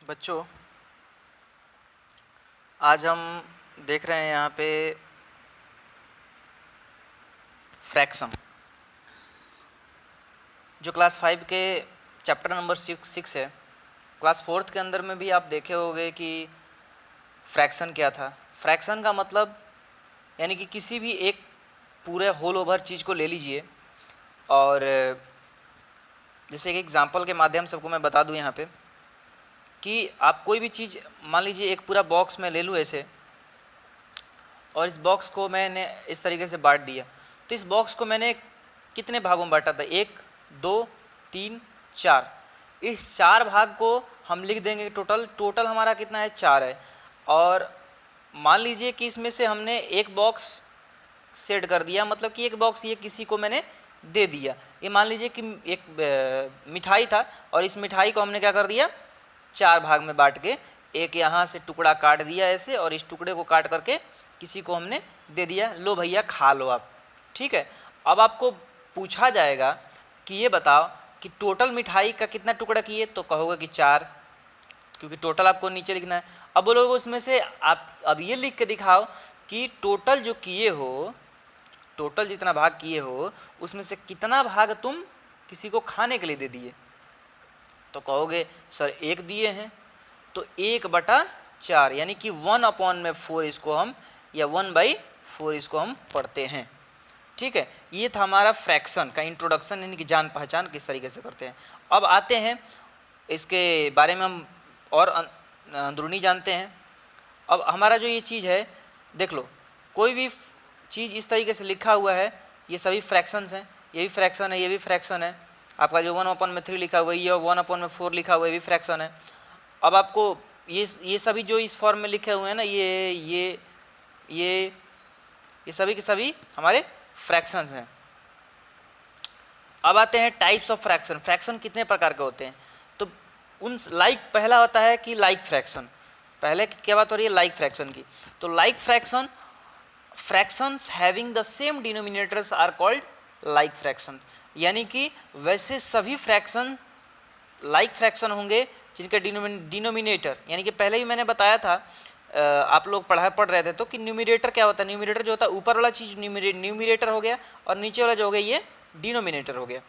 बच्चों, आज हम देख रहे हैं यहाँ पे फ्रैक्शन, जो क्लास 5 के चैप्टर नंबर 6 है। क्लास 4 के अंदर में भी आप देखे होंगे कि फ्रैक्शन क्या था। फ्रैक्शन का मतलब यानी कि किसी भी एक पूरे होल ओवर चीज़ को ले लीजिए और जैसे एक एग्जांपल के माध्यम से आपको मैं बता दूँ यहाँ पे कि आप कोई भी चीज़ मान लीजिए एक पूरा बॉक्स में ले लूँ ऐसे, और इस बॉक्स को मैंने इस तरीके से बांट दिया। तो इस बॉक्स को मैंने कितने भागों में बांटा था? 1 2 3 4। इस 4 भाग को हम लिख देंगे। टोटल हमारा कितना है? 4 है। और मान लीजिए कि इसमें से हमने एक बॉक्स सेट कर दिया, मतलब कि एक बॉक्स ये किसी को मैंने दे दिया। ये मान लीजिए कि एक मिठाई था और इस मिठाई को हमने क्या कर दिया? 4 भाग में बांट के एक यहाँ से टुकड़ा काट दिया ऐसे, और इस टुकड़े को काट करके किसी को हमने दे दिया, लो भैया खा लो आप। ठीक है। अब आपको पूछा जाएगा कि ये बताओ कि टोटल मिठाई का कितना टुकड़ा किए, तो कहोगे कि 4, क्योंकि टोटल आपको नीचे लिखना है। अब बोलोगे उसमें से आप अब ये लिख के दिखाओ कि टोटल जो किए हो, टोटल जितना भाग किए हो उसमें से कितना भाग तुम किसी को खाने के लिए दे दिए। तो कहोगे सर 1 दिए हैं, तो 1/4 यानी कि 1/4 इसको हम, या 1/4 इसको हम पढ़ते हैं। ठीक है। ये था हमारा फ्रैक्शन का इंट्रोडक्शन, यानी कि जान पहचान किस तरीके से करते हैं। अब आते हैं इसके बारे में हम और अंदरूनी जानते हैं। अब हमारा जो ये चीज़ है, देख लो, कोई भी चीज़ इस तरीके से लिखा हुआ है, ये सभी फ्रैक्शंस हैं। ये भी फ्रैक्शन है, ये भी फ्रैक्शन है। आपका जो 1/3 लिखा हुआ है, ये 1/4 लिखा हुआ है, ये भी फ्रैक्शन है। अब आपको ये सभी जो इस फॉर्म में लिखे हुए हैं ना, ये सभी के सभी हमारे फ्रैक्शंस हैं। अब आते हैं टाइप्स ऑफ फ्रैक्शन। फ्रैक्शन कितने प्रकार के होते हैं? तो उन पहला होता है कि लाइक फ्रैक्शन। पहले क्या बात हो रही है? लाइक फ्रैक्शन की। तो like fractions having the same denominators are called like fraction. यानी कि वैसे सभी फ्रैक्शन लाइक फ्रैक्शन होंगे जिनका डिनोमिनेटर, यानी कि पहले ही मैंने बताया था, आप लोग पढ़ रहे थे तो, कि न्यूमिनेटर क्या होता है। न्यूमिनेटर जो होता है, ऊपर वाला चीज़ न्यूमिनेटर हो गया, और नीचे वाला जो हो गया ये डिनोमिनेटर हो गया।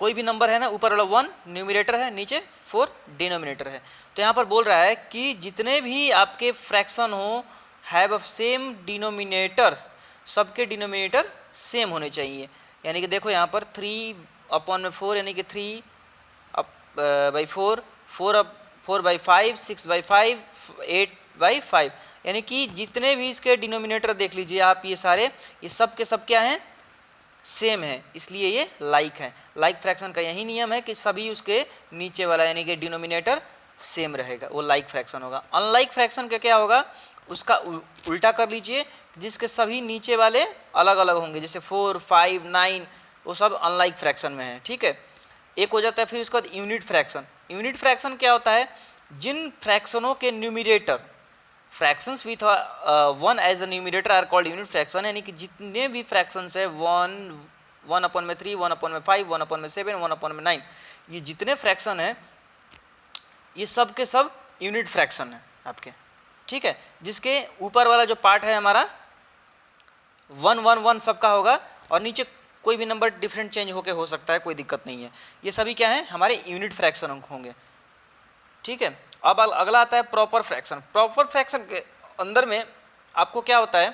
कोई भी नंबर है ना, ऊपर वाला 1 न्यूमिनेटर है, नीचे 4 डिनोमिनेटर है। तो यहाँ पर बोल रहा है कि जितने भी आपके फ्रैक्शन हो हैव सेम डिनोमिनेटर, सबके डिनोमिनेटर सेम होने चाहिए। यानी कि देखो यहाँ पर 3/4 यानी कि 3/4, 4/5, 6/5, 8/5, यानी कि जितने भी इसके डिनोमिनेटर देख लीजिए आप, ये सारे, ये सब के सब क्या हैं? सेम है, इसलिए ये लाइक है। लाइक फ्रैक्शन का यही नियम है कि सभी उसके नीचे वाला यानी कि डिनोमिनेटर सेम रहेगा, वो लाइक फ्रैक्शन होगा। अनलाइक फ्रैक्शन का क्या होगा? उसका उल्टा कर लीजिए, जिसके सभी नीचे वाले अलग अलग होंगे, जैसे 4, 5, 9, वो सब अनलाइक फ्रैक्शन में है। ठीक है। एक हो जाता है फिर उसके बाद यूनिट फ्रैक्शन। यूनिट फ्रैक्शन क्या होता है? जिन फ्रैक्शनों के numerator, fractions with 1 as a numerator are called unit fraction. यानी कि जितने भी फ्रैक्शंस है 1, 1/3, 1/5, 1/7, 1/9, ये जितने फ्रैक्शन है ये सब के सब यूनिट फ्रैक्शन है आपके। ठीक है। जिसके ऊपर वाला जो पार्ट है हमारा 1, 1, 1 सबका होगा, और नीचे कोई भी नंबर डिफरेंट चेंज होके हो सकता है, कोई दिक्कत नहीं है। ये सभी क्या है? हमारे यूनिट फ्रैक्शन होंगे। ठीक है। अब अगला आता है प्रॉपर फ्रैक्शन। प्रॉपर फ्रैक्शन के अंदर में आपको क्या होता है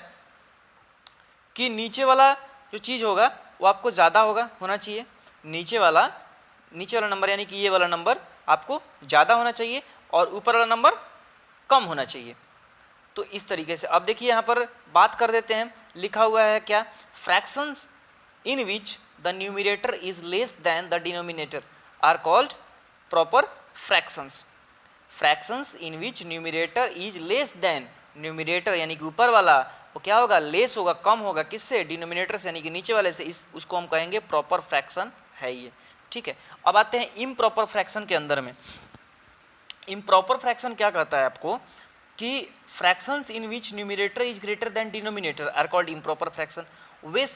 कि नीचे वाला जो चीज़ होगा वो आपको ज़्यादा होना चाहिए। नीचे वाला नंबर यानी कि ये वाला नंबर आपको ज़्यादा होना चाहिए, और ऊपर वाला नंबर कम होना चाहिए। तो इस तरीके से अब देखिए यहाँ पर बात कर देते हैं। लिखा हुआ है क्या? Fractions in which the numerator is less than the denominator are called proper fractions. Fractions in which numerator is less than, numerator यानी कि ऊपर वाला वो क्या होगा? लेस होगा, कम होगा। किससे? डिनोमिनेटर से, यानी कि नीचे वाले से। उसको हम कहेंगे प्रॉपर फ्रैक्शन है ये। ठीक है। अब आते हैं इम्प्रॉपर फ्रैक्शन के अंदर में। इम्प्रॉपर फ्रैक्शन क्या कहता है आपको कि fractions in which numerator is greater than denominator are called improper fraction. वे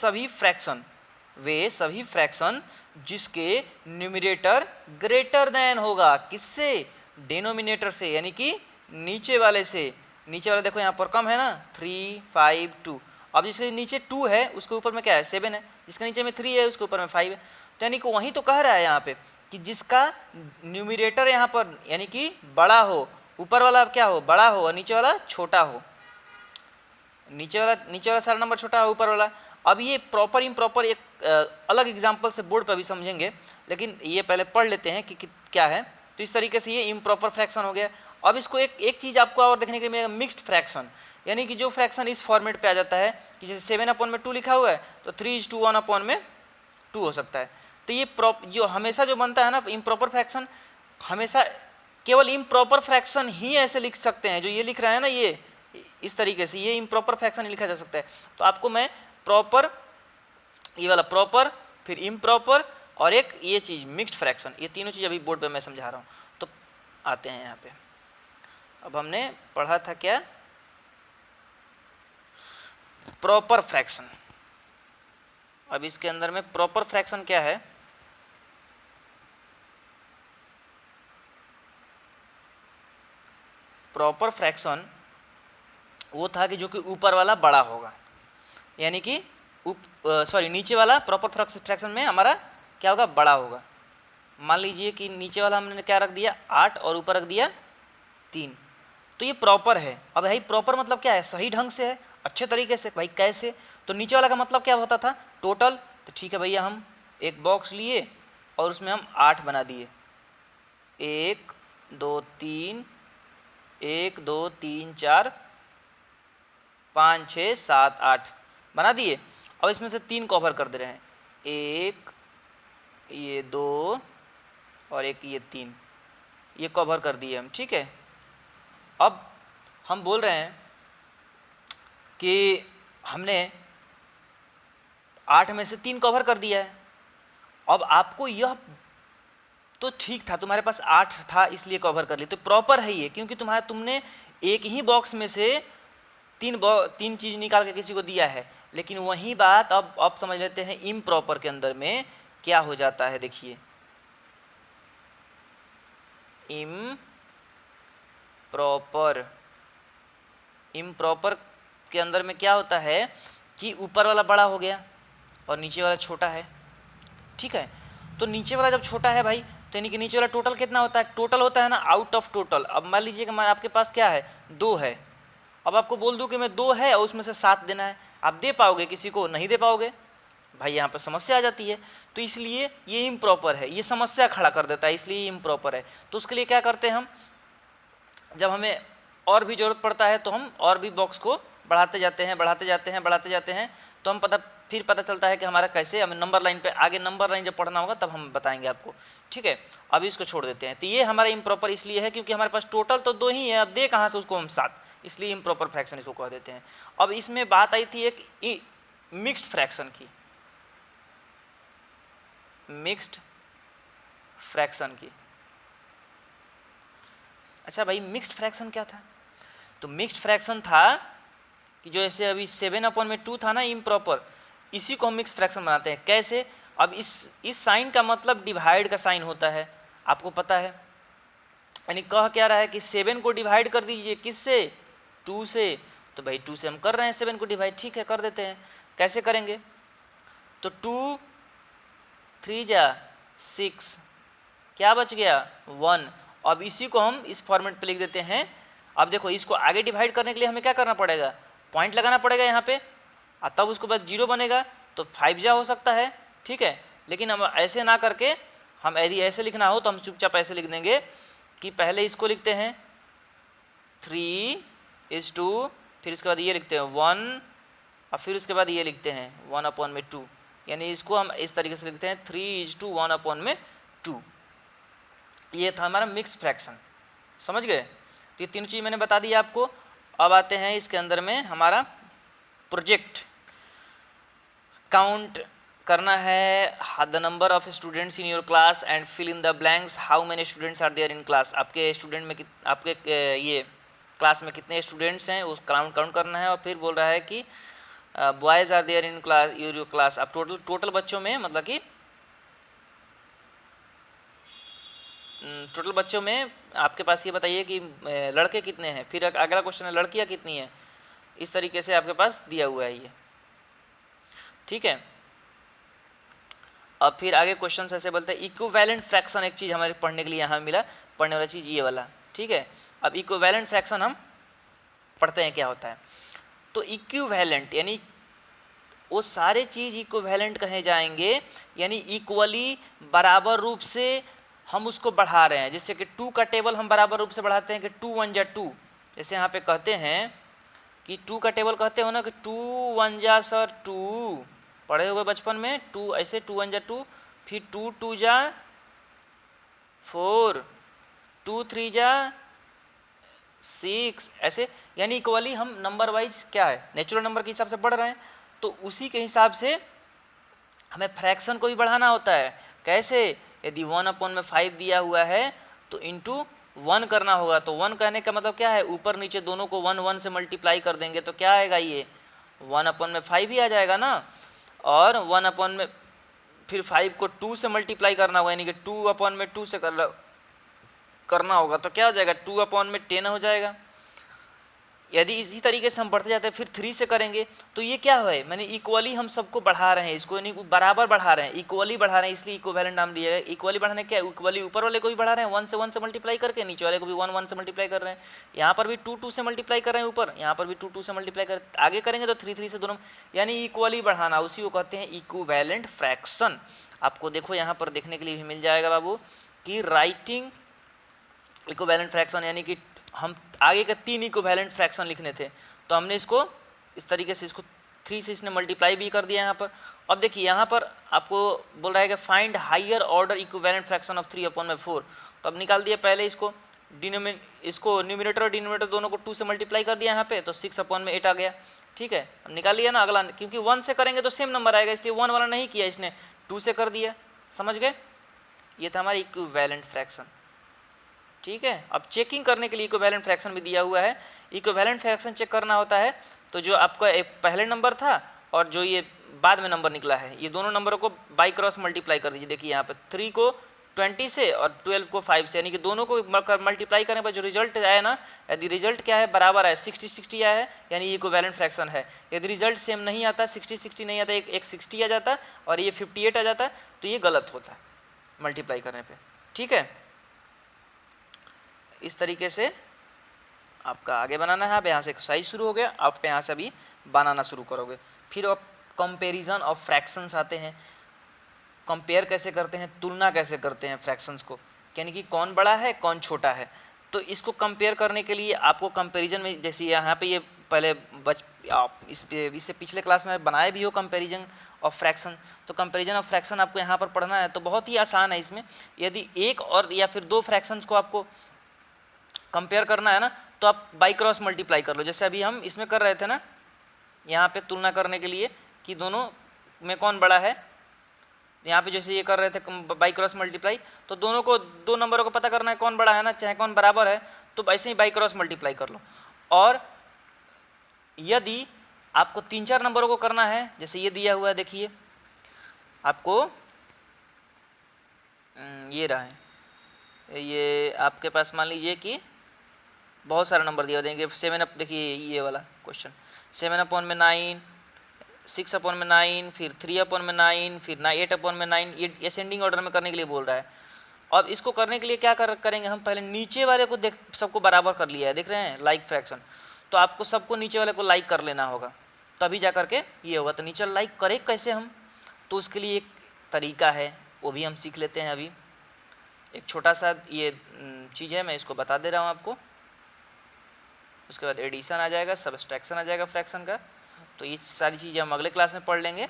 सभी फ्रैक्शन जिसके न्यूमिनेटर ग्रेटर देन होगा, किससे? डिनोमिनेटर से यानी कि नीचे वाले से, नीचे वाला देखो यहाँ पर कम है ना 3 5 2, अब जिसके नीचे 2 है उसके ऊपर में क्या है 7 है, जिसके नीचे में 3 है उसके ऊपर में 5 है। तो यानी कि वहीं तो कह रहा है यहाँ पे कि जिसका न्यूमिनेटर यहाँ पर यानी कि बड़ा हो, ऊपर वाला क्या हो बड़ा हो और नीचे वाला छोटा हो, नीचे वाला सारा नंबर छोटा है ऊपर वाला। अब ये प्रॉपर इम्प्रॉपर एक अलग एग्जांपल से बोर्ड पर भी समझेंगे, लेकिन ये पहले पढ़ लेते हैं कि क्या है। तो इस तरीके से ये इम्प्रॉपर फ्रैक्शन हो गया। अब इसको एक चीज़ आपको और देखने के लिए मिलेगा, मिक्स्ड फ्रैक्शन, यानी कि जो फ्रैक्शन इस फॉर्मेट पे आ जाता है कि जैसे 7/2 लिखा हुआ है तो 3:1/2 हो सकता है। तो ये जो हमेशा जो बनता है ना इम्प्रॉपर फ्रैक्शन, हमेशा केवल इम्प्रॉपर फ्रैक्शन ही ऐसे लिख सकते हैं। जो ये लिख रहा है ना ये इस तरीके से, ये इम्प्रॉपर फ्रैक्शन ही लिखा जा सकता है। तो आपको मैं प्रॉपर, ये वाला प्रॉपर, फिर इम्प्रॉपर और एक ये चीज़ मिक्स्ड फ्रैक्शन, ये तीनों चीज़ अभी बोर्ड पे मैं समझा रहा हूँ। तो आते हैं यहाँ पे, अब हमने पढ़ा था क्या, प्रॉपर फ्रैक्शन। अब इसके अंदर में प्रॉपर फ्रैक्शन क्या है, प्रॉपर फ्रैक्शन वो था कि जो कि ऊपर वाला बड़ा होगा, यानी कि नीचे वाला प्रॉपर फ्रैक्शन में हमारा क्या होगा बड़ा होगा। मान लीजिए कि नीचे वाला हमने क्या रख दिया 8 और ऊपर रख दिया 3, तो ये प्रॉपर है। अब भाई प्रॉपर मतलब क्या है, सही ढंग से है, अच्छे तरीके से। भाई कैसे, तो नीचे वाला का मतलब क्या होता था टोटल। तो ठीक है भैया, हम एक बॉक्स लिए और उसमें हम 8 बना दिए, 1 2 3 1 2 3 4 5 6 7 8 बना दिए। अब इसमें से 3 कवर कर दे रहे हैं, 1 ये 2 और एक ये 3, ये कवर कर दिए हम, ठीक है। अब हम बोल रहे हैं कि हमने 8 में से 3 कवर कर दिया है। अब आपको यह तो ठीक था, तुम्हारे पास 8 था इसलिए कवर कर लिया, तो प्रॉपर है ये, क्योंकि तुमने एक ही बॉक्स में से तीन चीज़ निकाल के किसी को दिया है। लेकिन वही बात अब समझ लेते हैं इम्प्रॉपर के अंदर में क्या हो जाता है। देखिए इम्प्रॉपर के अंदर में क्या होता है कि ऊपर वाला बड़ा हो गया और नीचे वाला छोटा है, ठीक है। तो नीचे वाला जब छोटा है भाई, तो यानी कि नीचे वाला टोटल कितना होता है, टोटल होता है ना आउट ऑफ टोटल। अब मान लीजिए कि आपके पास क्या है 2 है, अब आपको बोल दूं कि मैं 2 है और उसमें से 7 देना है, आप दे पाओगे, किसी को नहीं दे पाओगे भाई, यहाँ पर समस्या आ जाती है। तो इसलिए ये इम्प्रॉपर है, ये समस्या खड़ा कर देता है, इसलिए ये इम्प्रॉपर है। तो उसके लिए क्या करते हैं हम, जब हमें और भी ज़रूरत पड़ता है तो हम और भी बॉक्स को बढ़ाते जाते हैं, तो हम फिर पता चलता है कि हमारा कैसे, हमें नंबर लाइन पे आगे नंबर लाइन जब पढ़ना होगा तब हम बताएंगे आपको, ठीक है। अभी इसको छोड़ देते हैं। तो ये हमारा इम्प्रॉपर इसलिए है क्योंकि हमारे पास टोटल तो 2 ही है, अब दे कहाँ से उसको हम 7, इसलिए इम्प्रॉपर फ्रैक्शन इसको कह देते हैं। अब इसमें बात आई थी एक मिक्स्ड फ्रैक्शन की, अच्छा भाई मिक्स्ड फ्रैक्शन क्या था, तो मिक्स्ड फ्रैक्शन था कि जो ऐसे अभी 7/2 था ना इम्प्रॉपर, इसी को हम मिक्स्ड फ्रैक्शन बनाते हैं। कैसे, अब इस साइन का मतलब डिवाइड का साइन होता है, आपको पता है। यानी कह क्या रहा है कि 7 को डिवाइड कर दीजिए किससे, 2 से। तो भाई 2 से हम कर रहे हैं 7 को डिवाइड, ठीक है कर देते हैं। कैसे करेंगे, तो 2 3 जा 6, क्या बच गया 1। अब इसी को हम इस फॉर्मेट पे लिख देते हैं। अब देखो इसको आगे डिवाइड करने के लिए हमें क्या करना पड़ेगा, पॉइंट लगाना पड़ेगा यहाँ पे, और तब उसके बाद 0 बनेगा, तो 5 जा हो सकता है, ठीक है। लेकिन हम ऐसे ना करके, हम यदि ऐसे लिखना हो तो हम चुपचाप ऐसे लिख देंगे कि पहले इसको लिखते हैं 3:2, फिर इसके बाद ये लिखते हैं 1, और फिर उसके बाद ये लिखते हैं 1/2, यानी इसको हम इस तरीके से लिखते हैं 3:1/2। ये था हमारा मिक्स फ्रैक्शन, समझ गए। तो ये तीनों चीज़ मैंने बता दी आपको। अब आते हैं इसके अंदर में हमारा प्रोजेक्ट, काउंट करना है the number of students in your class and fill in the blanks, how many students are there in class. आपके स्टूडेंट में आपके ये क्लास में कितने स्टूडेंट्स हैं उस काउंट करना है। और फिर बोल रहा है कि boys are there in class your class. अब टोटल बच्चों में मतलब कि टोटल बच्चों में आपके पास ये बताइए कि लड़के कितने हैं, फिर अगला क्वेश्चन है लड़कियां कितनी हैं, इस तरीके से आपके पास दिया हुआ है ये, ठीक है। अब फिर आगे क्वेश्चन ऐसे बोलते हैं इक्विवेलेंट फ्रैक्शन, एक चीज़ हमारे पढ़ने के लिए यहाँ मिला, पढ़ने वाला चीज़ ये वाला, ठीक है। अब इक्विवेलेंट फ्रैक्शन हम पढ़ते हैं क्या होता है। तो इक्विवेलेंट यानी वो सारे चीज़ इक्विवेलेंट कहे जाएंगे, यानी इक्वली बराबर रूप से हम उसको बढ़ा रहे हैं। जैसे कि 2 का टेबल हम बराबर रूप से बढ़ाते हैं कि 2 1 जा 2, जैसे यहाँ पे कहते हैं कि 2 का टेबल कहते हो ना कि 2 1 जा सर 2, पढ़े हुए बचपन में 2 ऐसे 2 1 जा 2, फिर 2 2 जा 4, 2 3 जा 6, ऐसे, यानी इक्वली हम नंबर वाइज क्या है नेचुरल नंबर के हिसाब से बढ़ रहे हैं। तो उसी के हिसाब से हमें फ्रैक्शन को भी बढ़ाना होता है। कैसे, यदि 1/5 दिया हुआ है तो इंटू 1 करना होगा। तो 1 कहने का मतलब क्या है, ऊपर नीचे दोनों को 1 1 से मल्टीप्लाई कर देंगे तो क्या आएगा, ये 1/5 ही आ जाएगा ना। और 1 फिर 5 को 2 से मल्टीप्लाई करना होगा, यानी कि 2/2 से करना होगा तो क्या हो जाएगा, 2/10 हो जाएगा। यदि इसी तरीके से हम बढ़ते जाते हैं फिर 3 से करेंगे तो ये क्या है, मैंने इक्वली हम सबको बढ़ा रहे हैं, इसको यानी बराबर बढ़ा रहे हैं, इक्वली बढ़ा रहे हैं, इसलिए इक्विवेलेंट नाम दिया है। इक्वली बढ़ाने क्या, इक्वली ऊपर वाले को भी बढ़ा रहे हैं 1 से मल्टीप्लाई करके, नीचे वाले को भी 1 1 से मल्टीप्लाई कर रहे हैं। यहाँ पर भी 2 2 से मल्टीप्लाई कर रहे हैं ऊपर, यहाँ पर भी 2 2 से मल्टीप्लाई कर, आगे करेंगे तो 3 3 से दोनों, यानी इक्वली बढ़ाना, उसी को कहते हैं इक्विवेलेंट फ्रैक्शन। आपको देखो यहाँ पर देखने के लिए भी मिल जाएगा बाबू कि राइटिंग इक्विवेलेंट फ्रैक्शन, यानी कि हम आगे के 3 इक्विवेलेंट फ्रैक्शन लिखने थे तो हमने इसको इस तरीके से इसको 3 से इसने मल्टीप्लाई भी कर दिया यहाँ पर। अब देखिए यहाँ पर आपको बोल रहा है कि find higher order equivalent fraction of 3/4, तो अब निकाल दिया पहले इसको इसको न्यूमिनेटर और डिनोमिनेटर दोनों को 2 से मल्टीप्लाई कर दिया यहाँ पे, तो 6/8 आ गया, ठीक है। अब निकाल लिया ना अगला, क्योंकि 1 से करेंगे तो सेम नंबर आएगा, इसलिए 1 वाला नहीं किया इसने, 2 से कर दिया, समझ गए। ये था हमारा इक्विवेलेंट फ्रैक्शन, ठीक है। अब चेकिंग करने के लिए इक्विवेलेंट फ्रैक्शन भी दिया हुआ है। इक्विवेलेंट फ्रैक्शन चेक करना होता है तो जो आपका एक पहले नंबर था और जो ये बाद में नंबर निकला है, ये दोनों नंबरों को बाई क्रॉस मल्टीप्लाई कर दीजिए। देखिए यहाँ पे 3 को 20 से और 12 को 5 से, यानी कि दोनों को मल्टीप्लाई करने पर जो रिजल्ट आया ना, यदि रिजल्ट क्या है बराबर है 60 60 आया है, यानी ये इक्विवेलेंट फ्रैक्शन है। यदि रिजल्ट सेम नहीं आता, 60 60 नहीं आता, एक 60 आ जाता और ये 58 आ जाता तो ये गलत होता है मल्टीप्लाई करने पर, ठीक है। इस तरीके से आपका आगे बनाना है। अब यहाँ से एक्सरसाइज शुरू हो गया, आप यहाँ से अभी बनाना शुरू करोगे। फिर अब कंपैरिजन ऑफ फ्रैक्शंस आते हैं, कंपेयर कैसे करते हैं, तुलना कैसे करते हैं फ्रैक्शंस को, यानी कि कौन बड़ा है कौन छोटा है। तो इसको कंपेयर करने के लिए आपको कंपैरिजन में, जैसे यहाँ पे ये पहले इससे पिछले क्लास में बनाए भी हो कंपैरिजन ऑफ फ्रैक्शन, तो कंपैरिजन ऑफ फ्रैक्शन आपको यहाँ पर पढ़ना है तो बहुत ही आसान है। इसमें यदि एक और या फिर 2 फ्रैक्शंस को आपको कंपेयर करना है ना, तो आप बाई क्रॉस मल्टीप्लाई कर लो, जैसे अभी हम इसमें कर रहे थे ना, यहाँ पे तुलना करने के लिए कि दोनों में कौन बड़ा है। यहाँ पे जैसे ये कर रहे थे बाई क्रॉस मल्टीप्लाई, तो दोनों को 2 नंबरों को पता करना है कौन बड़ा है ना, चाहे कौन बराबर है, तो ऐसे ही बाई क्रॉस मल्टीप्लाई कर लो। और यदि आपको 3 4 नंबरों को करना है, जैसे ये दिया हुआ है, देखिए आपको ये रहा है, ये आपके पास मान लीजिए कि बहुत सारे नंबर दिया देंगे 7 अप, देखिए ये वाला क्वेश्चन 7/9, 6/9, फिर 3/9, फिर 8/9, ये असेंडिंग ऑर्डर में करने के लिए बोल रहा है। अब इसको करने के लिए क्या करेंगे हम, पहले नीचे वाले को देख सबको बराबर कर लिया है, देख रहे हैं लाइक फ्रैक्शन, तो आपको सबको नीचे वाले को लाइक कर लेना होगा तभी जा करके ये होगा। तो नीचे लाइक करें कैसे हम, तो उसके लिए एक तरीका है, वो भी हम सीख लेते हैं। अभी एक छोटा सा ये चीज़ है, मैं इसको बता दे रहा हूँ आपको। उसके बाद एडिशन आ जाएगा, सब्सट्रैक्शन आ जाएगा फ्रैक्शन का, तो ये सारी चीज़ें हम अगले क्लास में पढ़ लेंगे।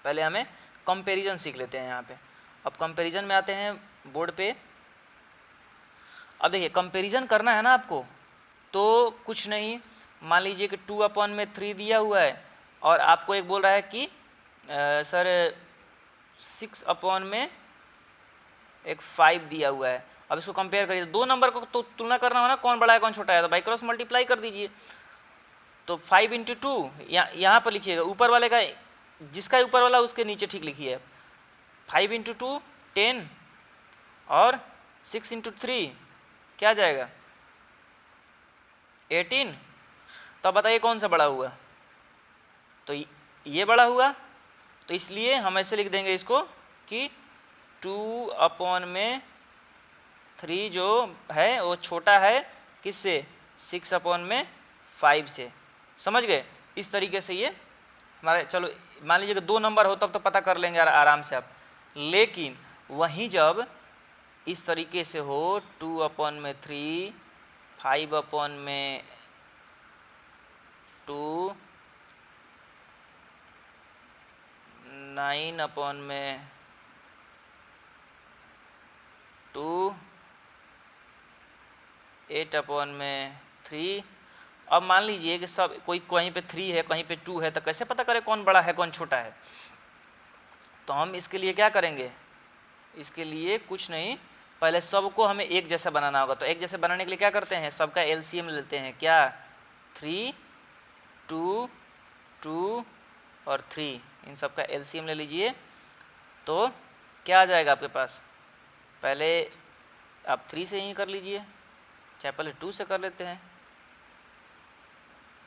पहले हमें कंपैरिजन सीख लेते हैं यहाँ पे। अब कंपैरिजन में आते हैं बोर्ड पे। अब देखिए कंपैरिजन करना है ना आपको, तो कुछ नहीं, मान लीजिए कि 2/3 दिया हुआ है और आपको एक बोल रहा है कि सर 6/5 दिया हुआ है। अब इसको कंपेयर करिए, 2 नंबर को तो तुलना करना हो ना, कौन बड़ा है कौन छोटा है, तो बाई क्रॉस मल्टीप्लाई कर दीजिए। तो 5 × 2 यहाँ पर लिखिएगा, ऊपर वाले का जिसका ऊपर वाला उसके नीचे ठीक लिखिए। 5 × 2 10 और 6 इंटू 3 क्या आ जाएगा 18। तो अब बताइए कौन सा बड़ा हुआ, तो ये बड़ा हुआ, तो इसलिए हम ऐसे लिख देंगे इसको कि 2/3 जो है वो छोटा है किससे 6/5 से। समझ गए? इस तरीके से ये हमारे, चलो मान लीजिए कि 2 नंबर हो तब तो पता कर लेंगे आराम से आप, लेकिन वहीं जब इस तरीके से हो 2/3 5/2 9/2 8/3। अब मान लीजिए कि सब कोई कहीं पे 3 है कहीं पे 2 है, तो कैसे पता करें कौन बड़ा है कौन छोटा है? तो हम इसके लिए क्या करेंगे, इसके लिए कुछ नहीं, पहले सबको हमें एक जैसा बनाना होगा। तो एक जैसे बनाने के लिए क्या करते हैं, सबका एलसीएम लेते हैं। क्या 3 2 2 और 3, इन सब का एलसीएम ले लीजिए। तो क्या आ जाएगा आपके पास, पहले आप 3 से ही कर लीजिए, चाहे पहले 2 से कर लेते हैं,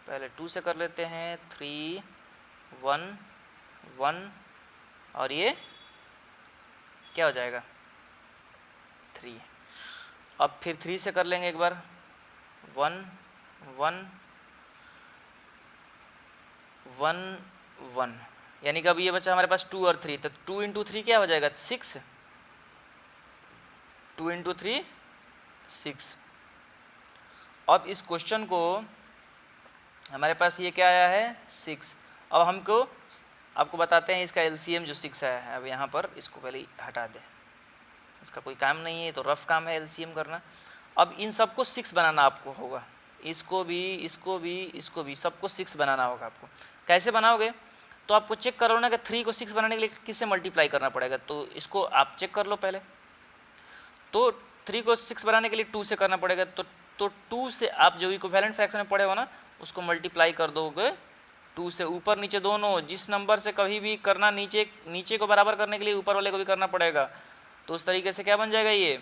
पहले 2 से कर लेते हैं। 3 1 1 और ये क्या हो जाएगा 3। अब फिर 3 से कर लेंगे एक बार, 1 1 1 1, यानी कि अब ये बचा हमारे पास 2 और 3, तो 2 इंटू 3 क्या हो जाएगा 6, 2 इंटू 3 6। अब इस क्वेश्चन को हमारे पास ये क्या आया है 6। अब हमको आपको बताते हैं इसका एलसीएम जो 6 आया है। अब यहाँ पर इसको पहले हटा दें, इसका कोई काम नहीं है, तो रफ काम है एलसीएम करना। अब इन सबको 6 बनाना आपको होगा, इसको भी इसको भी इसको भी, सबको 6 बनाना होगा आपको। कैसे बनाओगे, तो आपको चेक करो ना कि 3 को 6 बनाने के लिए किससे मल्टीप्लाई करना पड़ेगा, तो इसको आप चेक कर लो पहले। तो 3 को 6 बनाने के लिए 2 से करना पड़ेगा, तो 2 से आप जो इक्विवेलेंट फ्रैक्शन में पढ़े हो ना उसको मल्टीप्लाई कर दोगे 2 से, ऊपर नीचे दोनों, जिस नंबर से कभी भी करना नीचे को बराबर करने के लिए ऊपर वाले को भी करना पड़ेगा। तो उस तरीके से क्या बन जाएगा, ये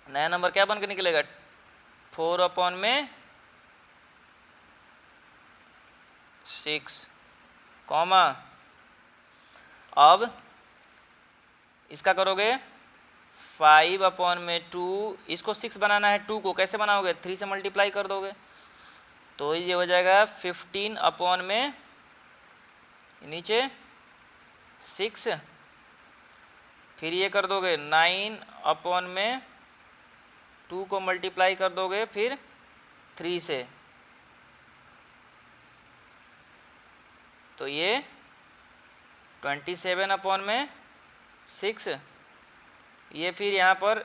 नया नंबर क्या बन के निकलेगा 4/6 कॉमा। अब इसका करोगे 5/2, इसको 6 बनाना है, 2 को कैसे बनाओगे 3 से मल्टीप्लाई कर दोगे, तो ये हो जाएगा 15 नीचे 6, फिर ये कर दोगे 9/2 को मल्टीप्लाई कर दोगे फिर 3 से, तो ये 27/6। ये फिर यहाँ पर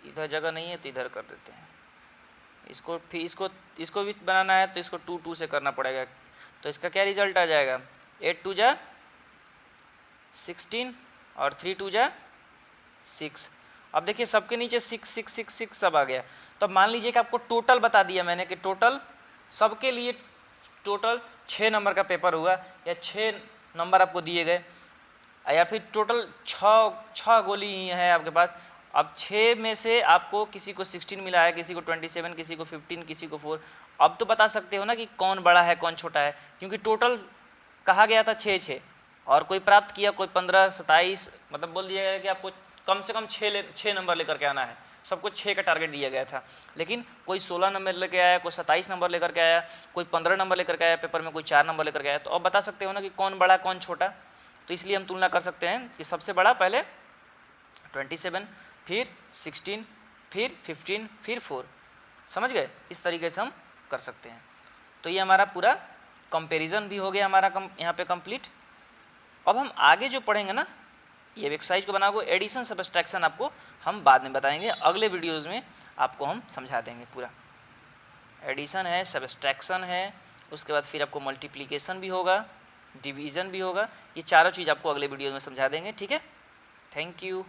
इधर जगह नहीं है तो इधर कर देते हैं इसको, फिर इसको भी बनाना है तो इसको 2 2 से करना पड़ेगा। तो इसका क्या रिजल्ट आ जाएगा 8 2 जा 16 और 3 2 जा 6। अब देखिए सबके नीचे 6 6 6 6 सब आ गया। तो अब मान लीजिए कि आपको टोटल बता दिया मैंने कि टोटल सबके लिए टोटल 6 नंबर का पेपर हुआ, या 6 नंबर आपको दिए गए, या फिर टोटल 6 गोली ही है आपके पास। अब 6 में से आपको किसी को 16 मिला है, किसी को 27, किसी को 15, किसी को 4। अब तो बता सकते हो ना कि कौन बड़ा है कौन छोटा है, क्योंकि टोटल कहा गया था 6 और कोई प्राप्त किया, कोई 15 27, मतलब बोल दिया गया कि आपको कम से कम 6 नंबर लेकर के आना है। सबको 6 का टारगेट दिया गया था, लेकिन कोई 16 नंबर लेकर आया, कोई 27 नंबर लेकर के आया, कोई 15 नंबर लेकर के आया पेपर में, कोई 4 नंबर लेकर के आया। तो अब बता सकते हो ना कि कौन बड़ा कौन छोटा। तो इसलिए हम तुलना कर सकते हैं कि सबसे बड़ा पहले 27, फिर 16, फिर 15, फिर 4। समझ गए? इस तरीके से हम कर सकते हैं। तो ये हमारा पूरा कंपैरिजन भी हो गया हमारा यहाँ पे कंप्लीट। अब हम आगे जो पढ़ेंगे ना, ये एक्सरसाइज को बनाओगे, एडिशन सब्सट्रैक्शन आपको हम बाद में बताएंगे, अगले वीडियोज़ में आपको हम समझा देंगे पूरा। एडिशन है, सब्सट्रैक्शन है, उसके बाद फिर आपको मल्टीप्लिकेशन भी होगा, डिवीज़न भी होगा। ये चारों चीज़ आपको अगले वीडियो में समझा देंगे। ठीक है, थैंक यू।